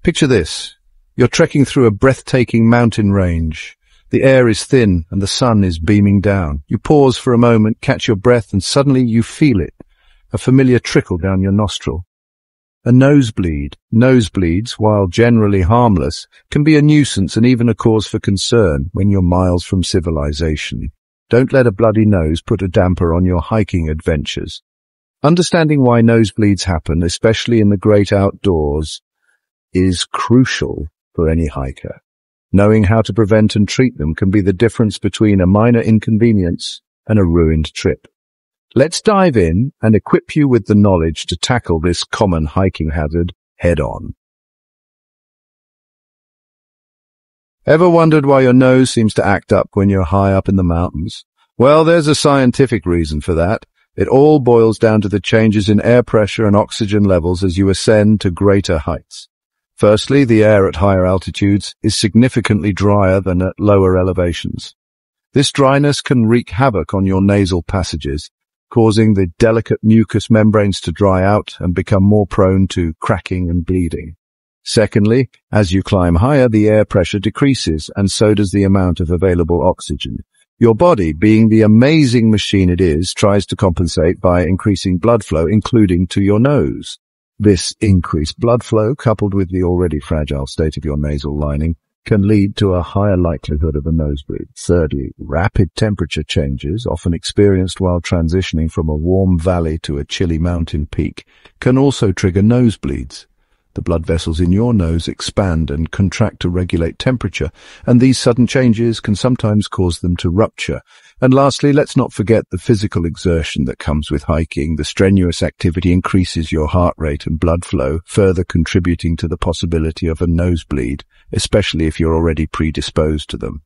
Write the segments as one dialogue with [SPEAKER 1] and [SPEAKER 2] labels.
[SPEAKER 1] Picture this. You're trekking through a breathtaking mountain range. The air is thin and the sun is beaming down. You pause for a moment, catch your breath, and suddenly you feel it, a familiar trickle down your nostril. A nosebleed. Nosebleeds, while generally harmless, can be a nuisance and even a cause for concern when you're miles from civilization. Don't let a bloody nose put a damper on your hiking adventures. Understanding why nosebleeds happen, especially in the great outdoors, is crucial for any hiker. Knowing how to prevent and treat them can be the difference between a minor inconvenience and a ruined trip. Let's dive in and equip you with the knowledge to tackle this common hiking hazard head-on. Ever wondered why your nose seems to act up when you're high up in the mountains? Well, there's a scientific reason for that. It all boils down to the changes in air pressure and oxygen levels as you ascend to greater heights. Firstly, the air at higher altitudes is significantly drier than at lower elevations. This dryness can wreak havoc on your nasal passages, causing the delicate mucous membranes to dry out and become more prone to cracking and bleeding. Secondly, as you climb higher, the air pressure decreases, and so does the amount of available oxygen. Your body, being the amazing machine it is, tries to compensate by increasing blood flow, including to your nose. This increased blood flow, coupled with the already fragile state of your nasal lining, can lead to a higher likelihood of a nosebleed. Thirdly, rapid temperature changes, often experienced while transitioning from a warm valley to a chilly mountain peak, can also trigger nosebleeds. The blood vessels in your nose expand and contract to regulate temperature, and these sudden changes can sometimes cause them to rupture. And lastly, let's not forget the physical exertion that comes with hiking. The strenuous activity increases your heart rate and blood flow, further contributing to the possibility of a nosebleed, especially if you're already predisposed to them.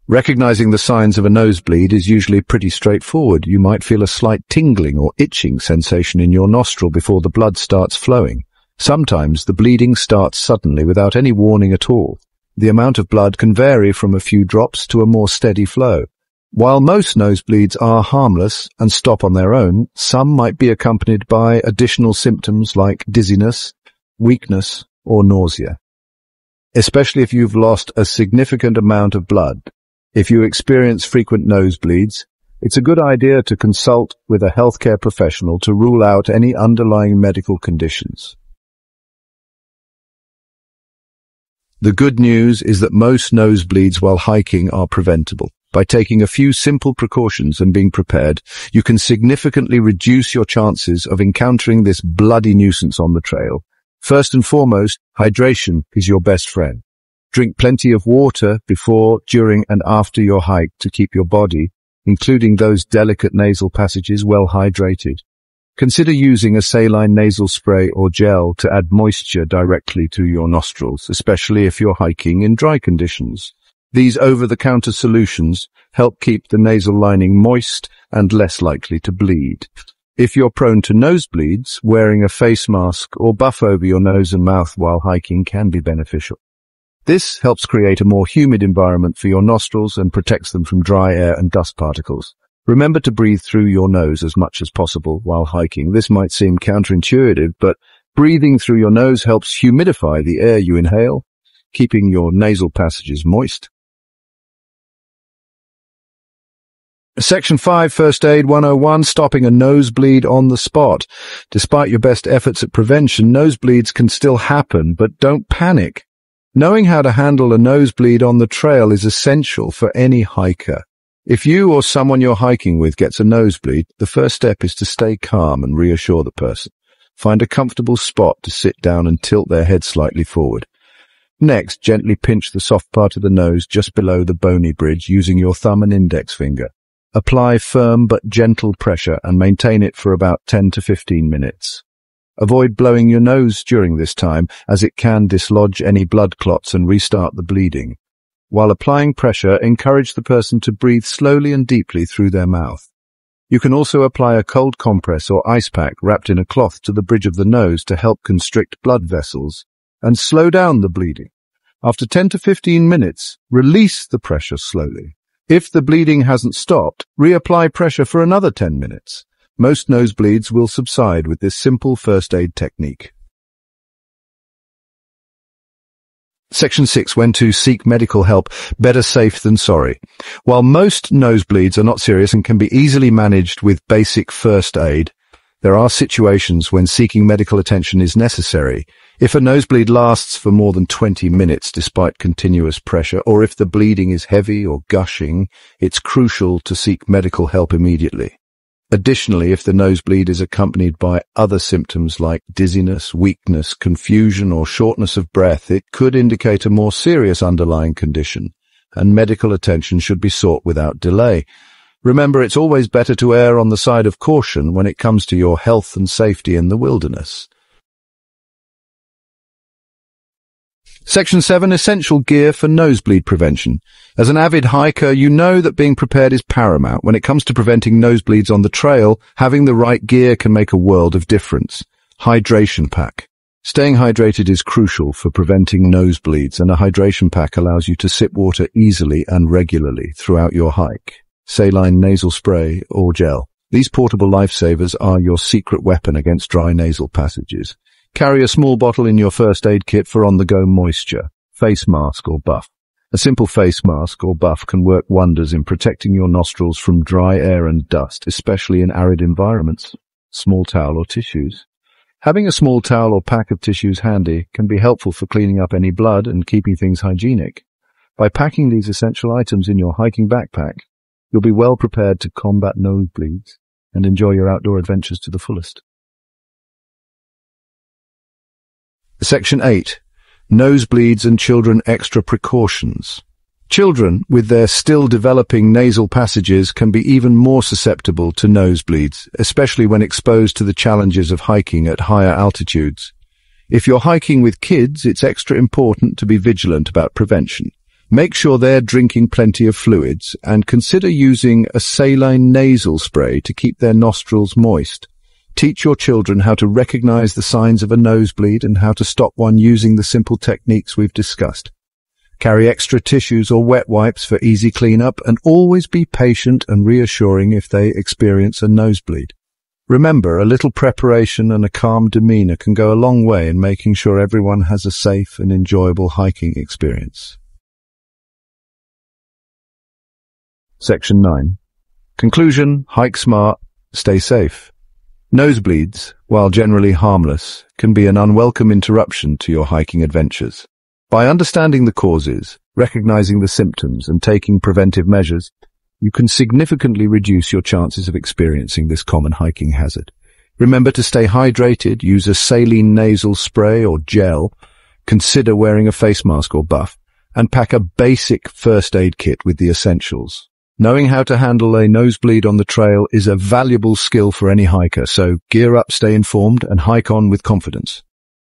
[SPEAKER 1] Recognizing the signs of a nosebleed is usually pretty straightforward. You might feel a slight tingling or itching sensation in your nostril before the blood starts flowing. Sometimes the bleeding starts suddenly without any warning at all. The amount of blood can vary from a few drops to a more steady flow. While most nosebleeds are harmless and stop on their own, some might be accompanied by additional symptoms like dizziness, weakness, or nausea, especially if you've lost a significant amount of blood. If you experience frequent nosebleeds, it's a good idea to consult with a healthcare professional to rule out any underlying medical conditions. The good news is that most nosebleeds while hiking are preventable. By taking a few simple precautions and being prepared, you can significantly reduce your chances of encountering this bloody nuisance on the trail. First and foremost, hydration is your best friend. Drink plenty of water before, during, and after your hike to keep your body, including those delicate nasal passages, well hydrated. Consider using a saline nasal spray or gel to add moisture directly to your nostrils, especially if you're hiking in dry conditions. These over-the-counter solutions help keep the nasal lining moist and less likely to bleed. If you're prone to nosebleeds, wearing a face mask or buff over your nose and mouth while hiking can be beneficial. This helps create a more humid environment for your nostrils and protects them from dry air and dust particles. Remember to breathe through your nose as much as possible while hiking. This might seem counterintuitive, but breathing through your nose helps humidify the air you inhale, keeping your nasal passages moist. Section 5, First Aid 101, Stopping a Nosebleed on the Spot. Despite your best efforts at prevention, nosebleeds can still happen, but don't panic. Knowing how to handle a nosebleed on the trail is essential for any hiker. If you or someone you're hiking with gets a nosebleed, the first step is to stay calm and reassure the person. Find a comfortable spot to sit down and tilt their head slightly forward. Next, gently pinch the soft part of the nose just below the bony bridge using your thumb and index finger. Apply firm but gentle pressure and maintain it for about 10 to 15 minutes. Avoid blowing your nose during this time, as it can dislodge any blood clots and restart the bleeding. While applying pressure, encourage the person to breathe slowly and deeply through their mouth. You can also apply a cold compress or ice pack wrapped in a cloth to the bridge of the nose to help constrict blood vessels and slow down the bleeding. After 10 to 15 minutes, release the pressure slowly. If the bleeding hasn't stopped, reapply pressure for another 10 minutes. Most nosebleeds will subside with this simple first aid technique. Section 6. When to seek medical help. Better safe than sorry. While most nosebleeds are not serious and can be easily managed with basic first aid, there are situations when seeking medical attention is necessary. If a nosebleed lasts for more than 20 minutes despite continuous pressure, or if the bleeding is heavy or gushing, it's crucial to seek medical help immediately. Additionally, if the nosebleed is accompanied by other symptoms like dizziness, weakness, confusion, or shortness of breath, it could indicate a more serious underlying condition, and medical attention should be sought without delay. Remember, it's always better to err on the side of caution when it comes to your health and safety in the wilderness. Section 7. Essential gear for nosebleed prevention. As an avid hiker, you know that being prepared is paramount. When it comes to preventing nosebleeds on the trail, having the right gear can make a world of difference. Hydration pack. Staying hydrated is crucial for preventing nosebleeds, and a hydration pack allows you to sip water easily and regularly throughout your hike. Saline nasal spray or gel. These portable lifesavers are your secret weapon against dry nasal passages. Carry a small bottle in your first aid kit for on-the-go moisture. Face mask or buff. A simple face mask or buff can work wonders in protecting your nostrils from dry air and dust, especially in arid environments. Small towel or tissues. Having a small towel or pack of tissues handy can be helpful for cleaning up any blood and keeping things hygienic. By packing these essential items in your hiking backpack, you'll be well prepared to combat nosebleeds and enjoy your outdoor adventures to the fullest. Section 8. Nosebleeds and children extra precautions. Children, with their still developing nasal passages, can be even more susceptible to nosebleeds, especially when exposed to the challenges of hiking at higher altitudes. If you're hiking with kids, it's extra important to be vigilant about prevention. Make sure they're drinking plenty of fluids, and consider using a saline nasal spray to keep their nostrils moist. Teach your children how to recognize the signs of a nosebleed and how to stop one using the simple techniques we've discussed. Carry extra tissues or wet wipes for easy cleanup, and always be patient and reassuring if they experience a nosebleed. Remember, a little preparation and a calm demeanor can go a long way in making sure everyone has a safe and enjoyable hiking experience. Section 9. Conclusion. Hike smart, stay safe. Nosebleeds, while generally harmless, can be an unwelcome interruption to your hiking adventures. By understanding the causes, recognizing the symptoms, and taking preventive measures, you can significantly reduce your chances of experiencing this common hiking hazard. Remember to stay hydrated, use a saline nasal spray or gel, consider wearing a face mask or buff, and pack a basic first aid kit with the essentials. Knowing how to handle a nosebleed on the trail is a valuable skill for any hiker, so gear up, stay informed, and hike on with confidence.